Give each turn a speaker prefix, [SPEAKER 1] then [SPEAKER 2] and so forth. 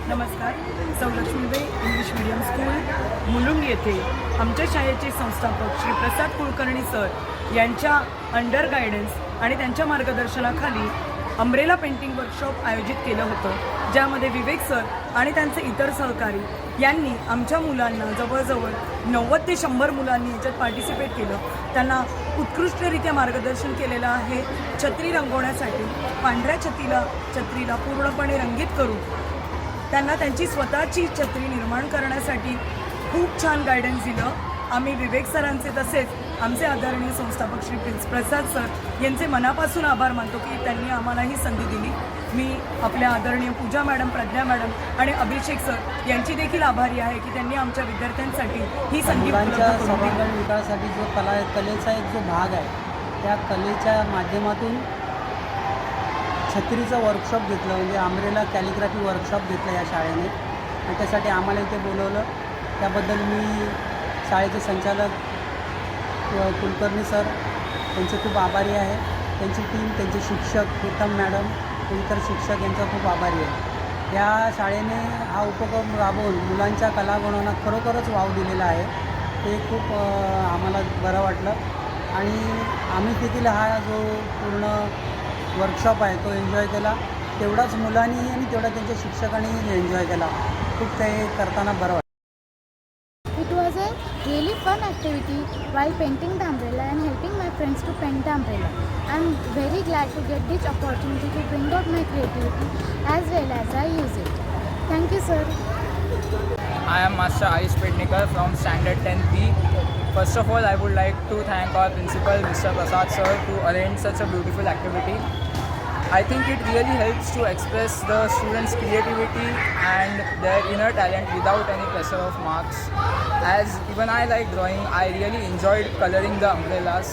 [SPEAKER 1] नमस्कार. सौ Laxmibai English medium school Mulund येथे आमच्या शाळेचे संस्थापक श्री प्रसाद कुलकर्णी सर यांच्या अंडर गायडन्स आणि त्यांच्या मार्गदर्शनाखाली अम्ब्रेला पेंटिंग वर्कशॉप आयोजित केलं होतं, ज्यामध्ये विवेक सर आणि त्यांचे इतर सहकारी यांनी आमच्या मुलांना जवळजवळ 90 ते 100 मुलांनी याच्यात पार्टिसिपेट केलं. त्यांना उत्कृष्टरित्या मार्गदर्शन केलेलं आहे. छत्री रंगवण्यासाठी पांढऱ्या छत्रीला पूर्णपणे रंगीत करून त्यांना त्यांची स्वतःची छत्री निर्माण करण्यासाठी खूप छान गायडन्स दिलं. आम्ही विवेक सरांचे तसेच आमचे आदरणीय संस्थापक श्री प्रसाद सर यांचे मनापासून आभार मानतो की त्यांनी आम्हाला ही संधी दिली. मी आपल्या आदरणीय पूजा मॅडम, प्रज्ञा मॅडम आणि अभिषेक सर यांची देखील आभारी आहे की त्यांनी आमच्या विद्यार्थ्यांसाठी ही संधी उपलब्ध करून दिली.
[SPEAKER 2] सर्वांगीण विकासासाठी जो कलेचा एक जो भाग आहे, त्या कलेच्या माध्यमातून छत्रीचं वर्कशॉप घेतलं, म्हणजे अम्ब्रेला कॅलिग्राफी वर्कशॉप घेतलं या शाळेने आणि त्यासाठी आम्हाला इथे बोलवलं. त्याबद्दल मी शाळेचे संचालक कुलकर्णी सर त्यांचे खूप आभारी आहे. त्यांची टीम, त्यांचे शिक्षक प्रीतम मॅडम, इतर शिक्षक यांचा खूप आभारी आहे. या शाळेने हा उपक्रम राबवून मुलांच्या कलागुणांना खरोखरच वाव दिलेला आहे. ते खूप आम्हाला बरं वाटलं आणि आम्ही देखील हा जो पूर्ण वर्कशॉप आहे तो एन्जॉय केला. तेवढाच मुलांनी आणि तेवढा त्यांच्या शिक्षकांनी एन्जॉय केला. खूप ते करताना बरं वाटलं.
[SPEAKER 3] It was a really fun activity while painting the umbrella and helping my friends to paint the umbrella. I'm very glad to get this opportunity to bring out my creativity as well as I use it. Thank you, sir.
[SPEAKER 4] I am Master Ayush Pednikar from Standard 10B. First of all, I would like to thank our principal, Mr. Prasad sir, to arrange such a beautiful activity. I think it really helps to express the students' creativity and their inner talent without any pressure of marks. As even I like drawing, I really enjoyed coloring the umbrellas